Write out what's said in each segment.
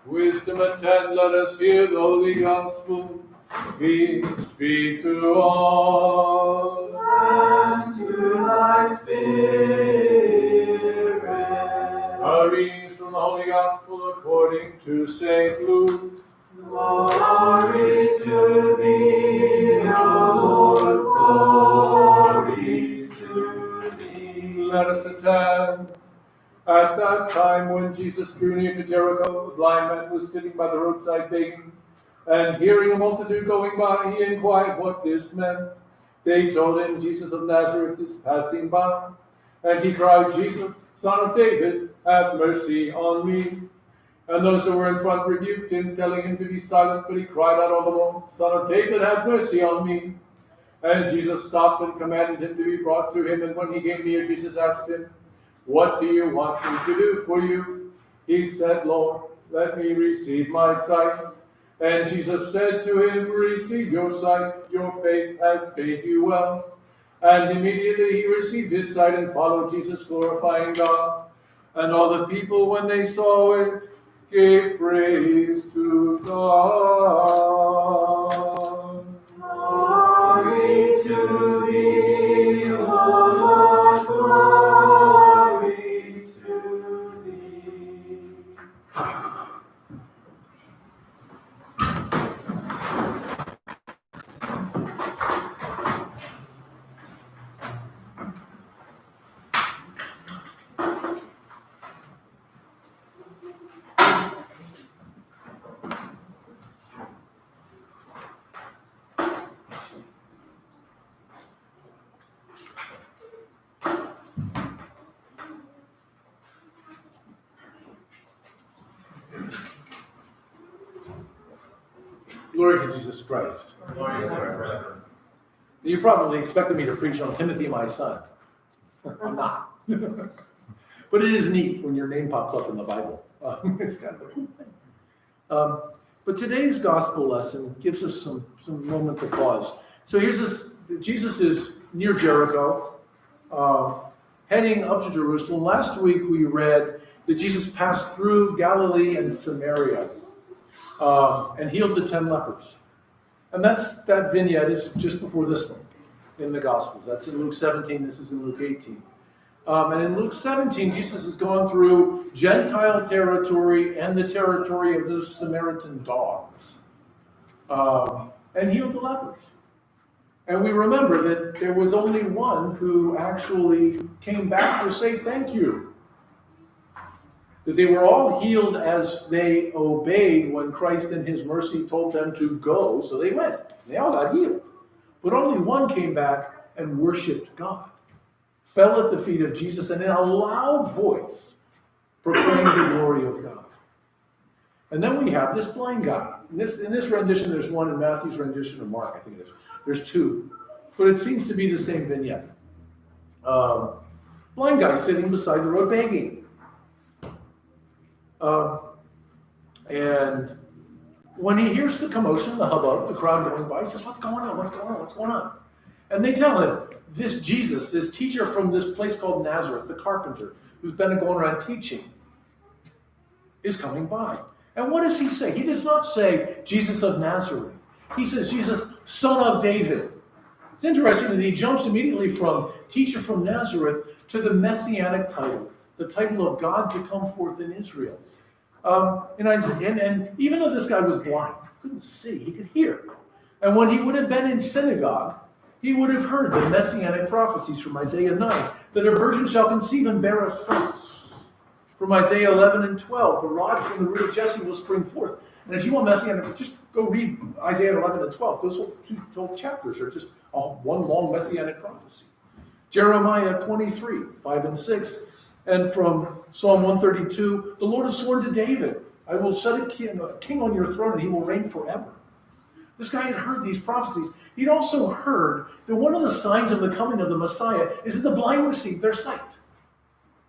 Wisdom attend, let us hear the holy gospel. Peace be to all. And to thy spirit. A reading from the holy gospel according to St. Luke. Glory to thee, O Lord, glory to thee. Let us attend. At that time, when Jesus drew near to Jericho, a blind man was sitting by the roadside begging, and hearing a multitude going by, he inquired what this meant. They told him, Jesus of Nazareth is passing by. And he cried, Jesus, Son of David, have mercy on me. And those who were in front rebuked him, telling him to be silent, but he cried out all the more, Son of David, have mercy on me. And Jesus stopped and commanded him to be brought to him. And when he came near, Jesus asked him, what do you want me to do for you? He said, Lord, let me receive my sight. And Jesus said to him, receive your sight, your faith has made you well. And immediately he received his sight and followed Jesus, glorifying God. And all the people, when they saw it, gave praise to God. Glory to thee, O Lord, glory to thee. Glory to Jesus Christ. Glory to our brethren. You probably expected me to preach on Timothy, my son. I'm not. But it is neat when your name pops up in the Bible. It's kind of a cool thing. But today's gospel lesson gives us some moment to pause. So here's this, Jesus is near Jericho, heading up to Jerusalem. Last week we read that Jesus passed through Galilee and Samaria and healed the 10 lepers. And that vignette is just before this one in the Gospels. That's in Luke 17, this is in Luke 18. And in Luke 17, Jesus has gone through Gentile territory and the territory of the Samaritan dogs and healed the lepers. And we remember that there was only one who actually came back to say thank you. That they were all healed as they obeyed when Christ in his mercy told them to go, so they went. They all got healed. But only one came back and worshiped God, fell at the feet of Jesus, and in a loud voice proclaimed the glory of God. And then we have this blind guy. In this rendition, there's one in Matthew's rendition of Mark, I think it is. There's two. But it seems to be the same vignette. Blind guy sitting beside the road begging. And when he hears the commotion, the hubbub, the crowd going by, he says, what's going on? What's going on? What's going on? And they tell him, this Jesus, this teacher from this place called Nazareth, the carpenter, who's been going around teaching, is coming by. And what does he say? He does not say, Jesus of Nazareth. He says, Jesus, Son of David. It's interesting that he jumps immediately from teacher from Nazareth to the messianic title, the title of God to come forth in Israel. And even though this guy was blind, couldn't see, he could hear. And when he would have been in synagogue, he would have heard the messianic prophecies from Isaiah 9, that a virgin shall conceive and bear a son. From Isaiah 11 and 12, the rod from the root of Jesse will spring forth. And if you want messianic, just go read Isaiah 11 and 12. Those whole chapters are just one long messianic prophecy. Jeremiah 23, 5 and 6. And from Psalm 132, the Lord has sworn to David, I will set a king on your throne and he will reign forever. This guy had heard these prophecies. He'd also heard that one of the signs of the coming of the Messiah is that the blind receive their sight.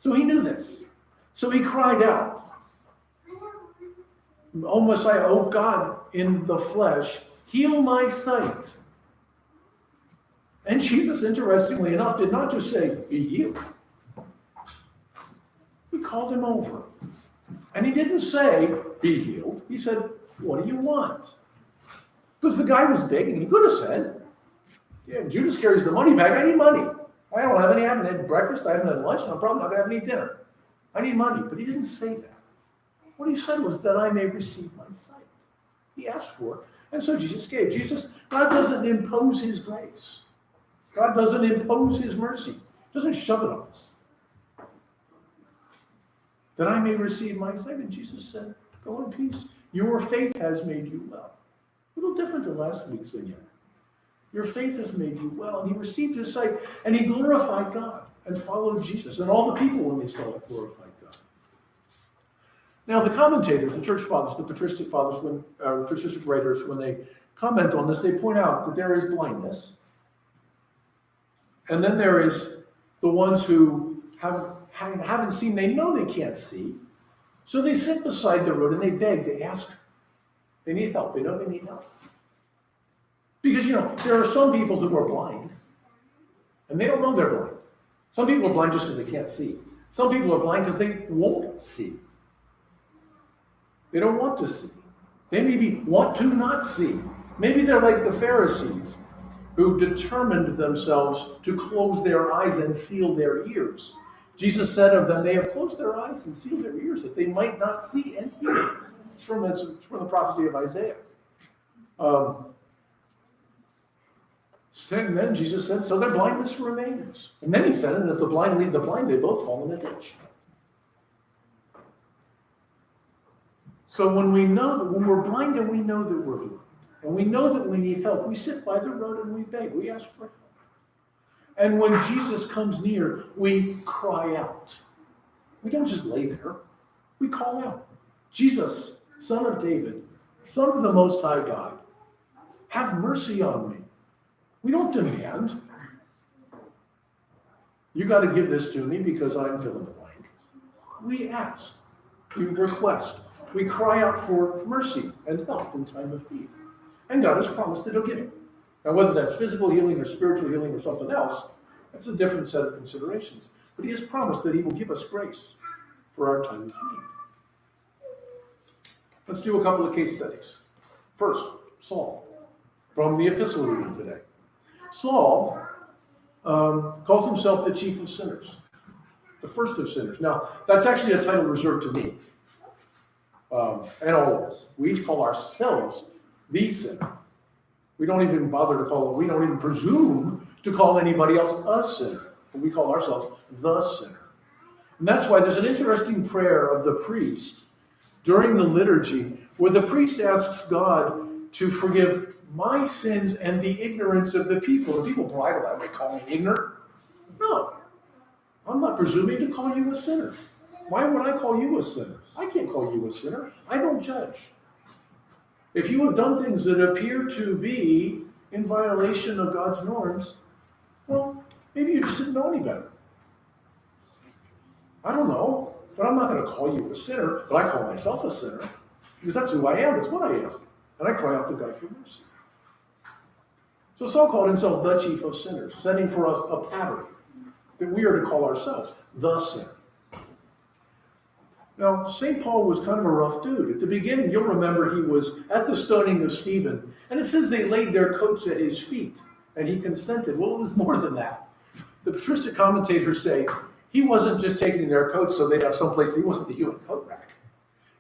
So he knew this. So he cried out, O Messiah, O God in the flesh, heal my sight. And Jesus, interestingly enough, did not just say, be healed. He called him over. And he didn't say, be healed. He said, what do you want? Because the guy was begging. He could have said, yeah, Judas carries the money bag. I need money. I don't have any. I haven't had breakfast. I haven't had lunch. And I'm probably not going to have any dinner. I need money. But he didn't say that. What he said was that I may receive my sight. He asked for it. And so Jesus gave. God doesn't impose his grace. God doesn't impose his mercy. He doesn't shove it on us. That I may receive my sight. And Jesus said, go in peace. Your faith has made you well. A little different than last week's vignette. Your faith has made you well. And he received his sight, and he glorified God and followed Jesus. And all the people, when they saw it, glorified God. Now, the commentators, the church fathers, the patristic fathers, patristic writers, when they comment on this, they point out that there is blindness. And then there is the ones who haven't seen, they know they can't see. So they sit beside the road and they beg, they ask. They need help. They know they need help. Because, there are some people who are blind, and they don't know they're blind. Some people are blind just because they can't see. Some people are blind because they won't see. They don't want to see. They maybe want to not see. Maybe they're like the Pharisees, who determined themselves to close their eyes and seal their ears. Jesus said of them, they have closed their eyes and sealed their ears that they might not see and hear. It's from the prophecy of Isaiah. And then Jesus said, so their blindness remains. And then he said, and if the blind lead the blind, they both fall in a ditch. So when we're blind and we know that we're blind, and we know that we need help, we sit by the road and we beg, we ask for help. And when Jesus comes near, we cry out. We don't just lay there. We call out, Jesus, Son of David, Son of the Most High God, have mercy on me. We don't demand. You got to give this to me because I'm fill in the blank. We ask. We request. We cry out for mercy and help in time of need. And God has promised that he'll give it. Now, whether that's physical healing or spiritual healing or something else, that's a different set of considerations. But he has promised that he will give us grace for our time of need. Let's do a couple of case studies. First, Saul, from the epistle reading today. Saul calls himself the chief of sinners, the first of sinners. Now, that's actually a title reserved to me and all of us. We each call ourselves the sinner. We don't even we don't even presume to call anybody else a sinner. But we call ourselves the sinner. And that's why there's an interesting prayer of the priest during the liturgy where the priest asks God to forgive my sins and the ignorance of the people. The people bridle that. They call me ignorant. No, I'm not presuming to call you a sinner. Why would I call you a sinner? I can't call you a sinner. I don't judge. If you have done things that appear to be in violation of God's norms, well, maybe you just didn't know any better. I don't know, but I'm not going to call you a sinner, but I call myself a sinner because that's who I am. It's what I am. And I cry out to God for mercy. So Saul called himself the chief of sinners, setting for us a pattern that we are to call ourselves the sinner. Now, St. Paul was kind of a rough dude. At the beginning, you'll remember he was at the stoning of Stephen, and it says they laid their coats at his feet, and he consented. Well, it was more than that. The patristic commentators say he wasn't just taking their coats so they'd have someplace, he wasn't the human coat rack.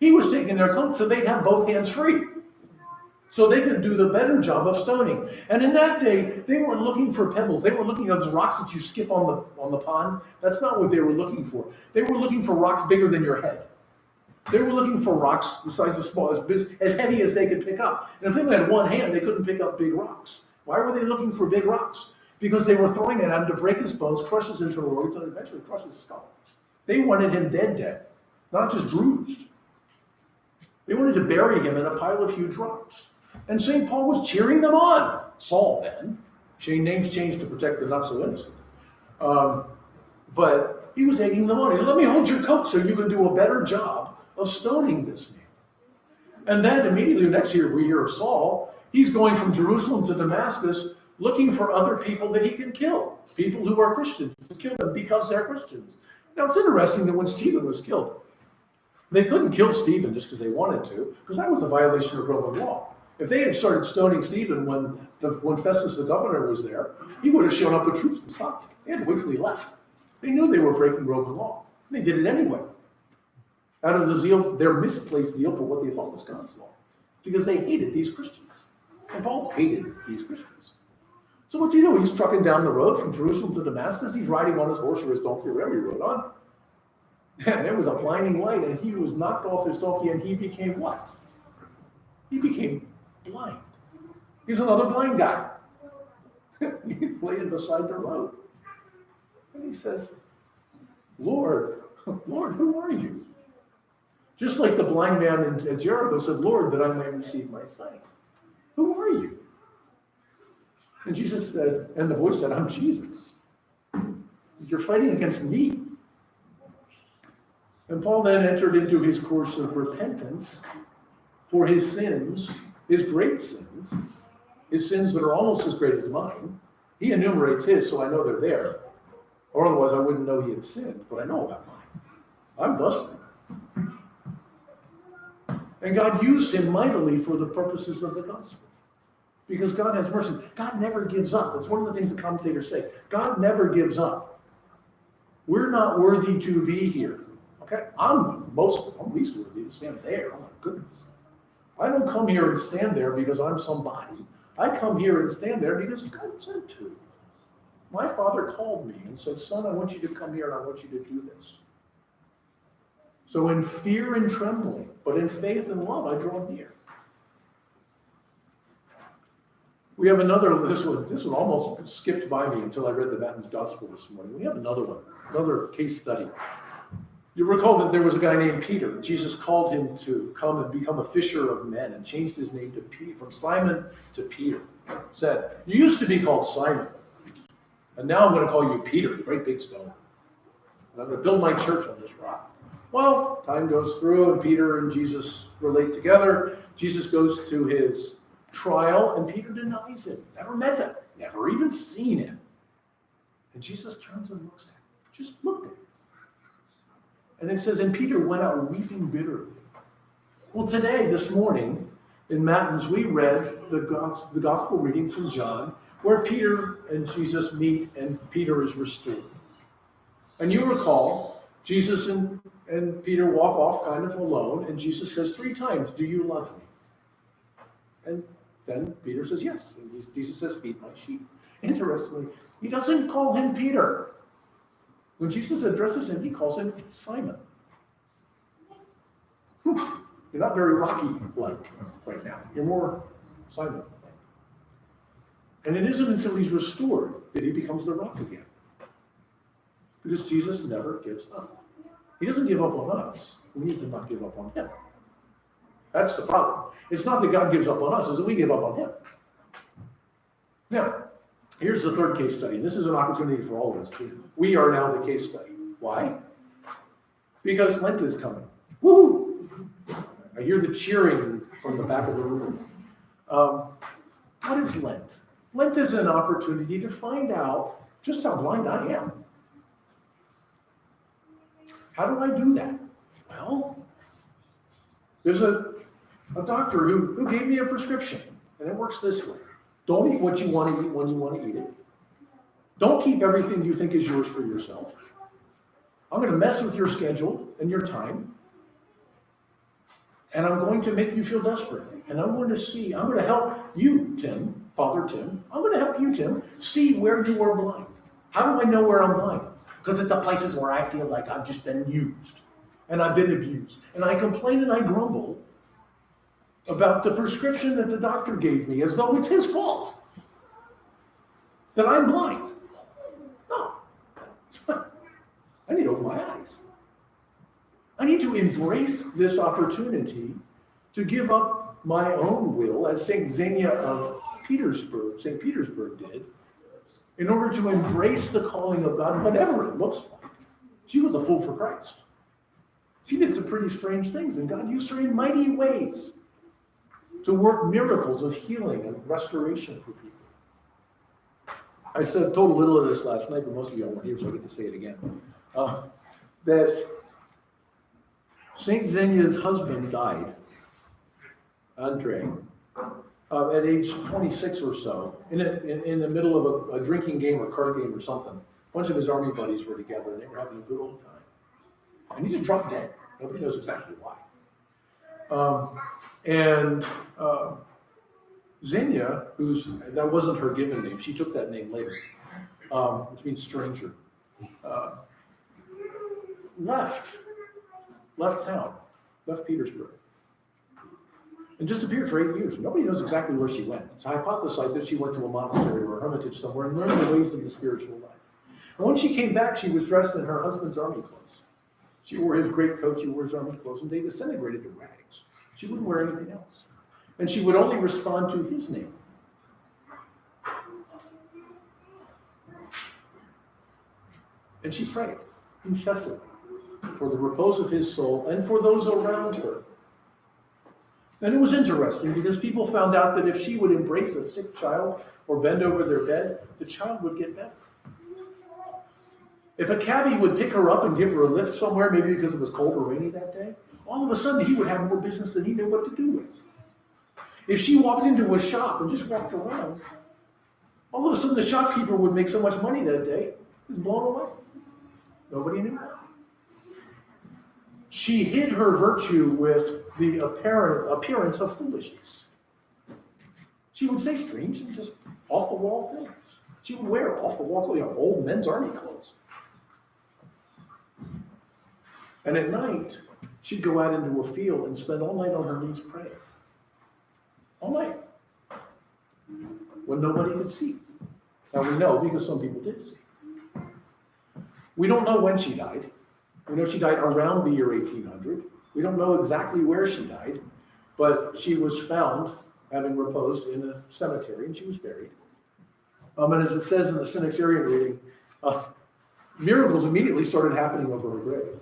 He was taking their coats so they'd have both hands free, so they could do the better job of stoning. And in that day, they weren't looking for pebbles. They were looking at those rocks that you skip on the pond. That's not what they were looking for. They were looking for rocks bigger than your head. They were looking for rocks the size of small, as heavy as they could pick up. And if they had one hand, they couldn't pick up big rocks. Why were they looking for big rocks? Because they were throwing it at him to break his bones, crush his internal organs, and eventually crush his skull. They wanted him dead, not just bruised. They wanted to bury him in a pile of huge rocks. And St. Paul was cheering them on. Saul then. Names changed to protect the not so innocent. But he was egging them on. He said, let me hold your coat so you can do a better job of stoning this man. And then immediately next year we hear of Saul. He's going from Jerusalem to Damascus looking for other people that he can kill. People who are Christians, to kill them because they're Christians. Now it's interesting that when Stephen was killed, They couldn't kill Stephen just because they wanted to, because that was a violation of Roman law. If they had started stoning Stephen when Festus the governor was there, he would have shown up with troops and stopped it. They had to wait till he left. They knew they were breaking Roman law. And they did it anyway. Out of the zeal, their misplaced zeal for what they thought was God's law. Because they hated these Christians. And Paul hated these Christians. So what's he do? He's trucking down the road from Jerusalem to Damascus. He's riding on his horse or his donkey, or whatever he rode on. And there was a blinding light, and he was knocked off his donkey, and he became what? He became blind. He's another blind guy. He's laying beside the road. And he says, Lord, who are you? Just like the blind man in Jericho said, Lord, that I may receive my sight. Who are you? And Jesus said, and the voice said, I'm Jesus. You're fighting against me. And Paul then entered into his course of repentance for his sins, his great sins, his sins that are almost as great as mine. He enumerates his, so I know they're there. Or otherwise I wouldn't know he had sinned, but I know about mine. I'm thus sinner. And God used him mightily for the purposes of the gospel. Because God has mercy. God never gives up. That's one of the things the commentators say. God never gives up. We're not worthy to be here. Okay? I'm least worthy to stand there. Oh my goodness. I don't come here and stand there because I'm somebody. I come here and stand there because God sent to. My Father called me and said, son, I want you to come here and I want you to do this. So in fear and trembling, but in faith and love, I draw near. We have another, this one almost skipped by me until I read the Matthew's Gospel this morning. We have another one, another case study. You recall that there was a guy named Peter. Jesus called him to come and become a fisher of men and changed his name to Peter, from Simon to Peter. Said, you used to be called Simon, and now I'm going to call you Peter, the great big stone. And I'm going to build my church on this rock. Well, time goes through, and Peter and Jesus relate together. Jesus goes to his trial, and Peter denies him. Never met him, never even seen him. And Jesus turns and looks at him. Just looked at him. And it says, and Peter went out weeping bitterly. Well, today, this morning, in Matins, we read the gospel reading from John, where Peter and Jesus meet, and Peter is restored. And you recall, Jesus and Peter walk off kind of alone, and Jesus says 3 times, do you love me? And then Peter says, yes. And Jesus says, feed my sheep. Interestingly, he doesn't call him Peter. When Jesus addresses him, he calls him Simon. You're not very Rocky-like right now. You're more Simon. And it isn't until he's restored that he becomes the rock again. Because Jesus never gives up. He doesn't give up on us. We need to not give up on him. That's the problem. It's not that God gives up on us, it's that we give up on him. Now, here's the third case study. This is an opportunity for all of us. We are now the case study. Why? Because Lent is coming. Woo! I hear the cheering from the back of the room. What is Lent? Lent is an opportunity to find out just how blind I am. How do I do that? Well, there's a doctor who gave me a prescription, and it works this way. Don't eat what you want to eat when you want to eat it. Don't keep everything you think is yours for yourself. I'm going to mess with your schedule and your time, and I'm going to make you feel desperate. And I'm going to help you, Tim, Father Tim. I'm going to help you, Tim, see where you are blind. How do I know where I'm blind? Because it's the places where I feel like I've just been used and I've been abused. And I complain and I grumble about the prescription that the doctor gave me as though it's his fault that I'm blind. No. I need to open my eyes. I need to embrace this opportunity to give up my own will, as St. Xenia of St. Petersburg did, in order to embrace the calling of God, whatever it looks like. She was a fool for Christ. She did some pretty strange things, and God used her in mighty ways to work miracles of healing and restoration for people. I told a little of this last night, but most of y'all weren't here, so I get to say it again. That Saint Xenia's husband died, Andre, at age 26 or so, in the middle of a drinking game or card game or something. A bunch of his army buddies were together and they were having a good old time. And he just dropped dead. Nobody knows exactly why. Xenia, that wasn't her given name, she took that name later, which means stranger, left town, left Petersburg, and disappeared for 8 years. Nobody knows exactly where she went. It's hypothesized that she went to a monastery or a hermitage somewhere and learned the ways of the spiritual life. And when she came back, she was dressed in her husband's army clothes. She wore his great coat, she wore his army clothes, and they disintegrated to rags. She wouldn't wear anything else. And she would only respond to his name. And she prayed incessantly for the repose of his soul and for those around her. And it was interesting because people found out that if she would embrace a sick child or bend over their bed, the child would get better. If a cabbie would pick her up and give her a lift somewhere, maybe because it was cold or rainy that day, all of a sudden he would have more business than he knew what to do with. If she walked into a shop and just walked around, all of a sudden the shopkeeper would make so much money that day, he was blown away. Nobody knew that. She hid her virtue with the appearance of foolishness. She would say strange and just off-the-wall things. She would wear off-the-wall, old men's army clothes. And at night, she'd go out into a field and spend all night on her knees praying. All night. When nobody could see. Now we know because some people did see. We don't know when she died. We know she died around the year 1800. We don't know exactly where she died, but she was found having reposed in a cemetery and she was buried. And as it says in the Synaxarian reading, miracles immediately started happening over her grave.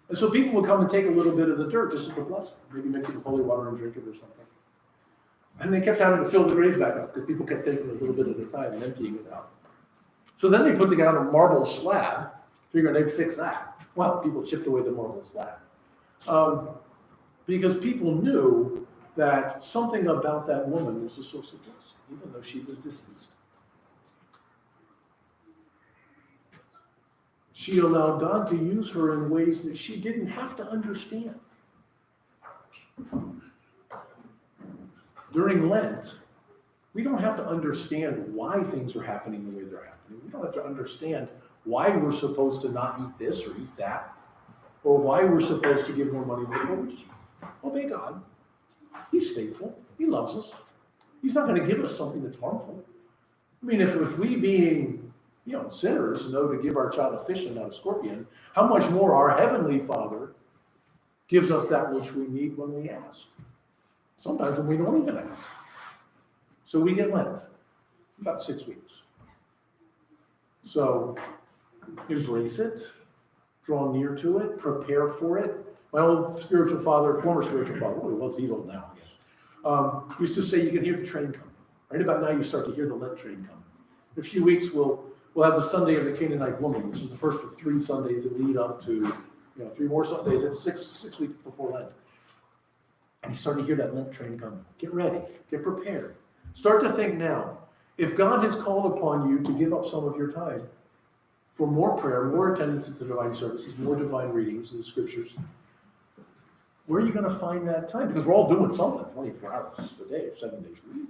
And so people would come and take a little bit of the dirt just as a blessing, maybe mix it with holy water and drink it or something. And they kept having to fill the grave back up because people kept taking a little bit at a time and emptying it out. So then they put down a marble slab, figuring they'd fix that. Well, people chipped away the marble slab. Because people knew that something about that woman was a source of blessing, even though she was deceased. She allowed God to use her in ways that she didn't have to understand. During Lent, we don't have to understand why things are happening the way they're happening. We don't have to understand why we're supposed to not eat this or eat that, or why we're supposed to give more money to the poor. We just obey God. He's faithful. He loves us. He's not going to give us something that's harmful. I mean, if we being sinners know to give our child a fish and not a scorpion, how much more our Heavenly Father gives us that which we need when we ask. Sometimes when we don't even ask. So we get Lent, about 6 weeks. So embrace it, draw near to it, prepare for it. My old spiritual father, former spiritual father, he's old now, I guess, used to say you can hear the train coming. Right about now you start to hear the Lent train coming. In a few weeks we'll have the Sunday of the Canaanite woman, which is the first of 3 Sundays that lead up to 3 more Sundays. It's six weeks before Lent. And you start to hear that Lent train coming. Get ready, get prepared. Start to think now, if God has called upon you to give up some of your time for more prayer, more attendance at the divine services, more divine readings in the scriptures, where are you going to find that time? Because we're all doing something 24 hours a day, 7 days a week.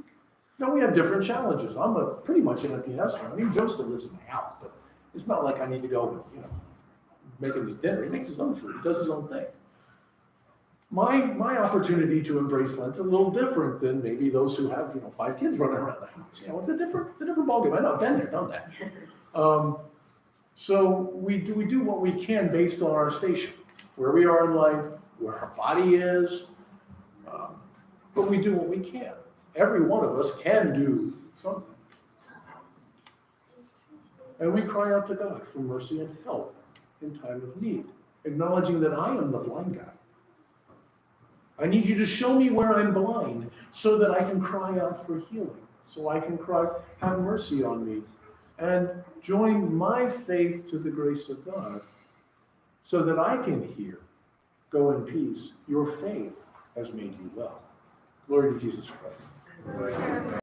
Now we have different challenges. I'm pretty much an empty nester. I mean, Joe still lives in my house, but it's not like I need to go, make him his dinner. He makes his own food. He does his own thing. My opportunity to embrace Lent's a little different than maybe those who have 5 kids running around the house. It's a different ballgame. I've not been there, done that. So we do what we can based on our station, where we are in life, where our body is, but we do what we can. Every one of us can do something. And we cry out to God for mercy and help in time of need, acknowledging that I am the blind guy. I need you to show me where I'm blind so that I can cry out for healing, so I can cry, have mercy on me, and join my faith to the grace of God so that I can hear Go in peace. Your faith has made you well. Glory to Jesus Christ.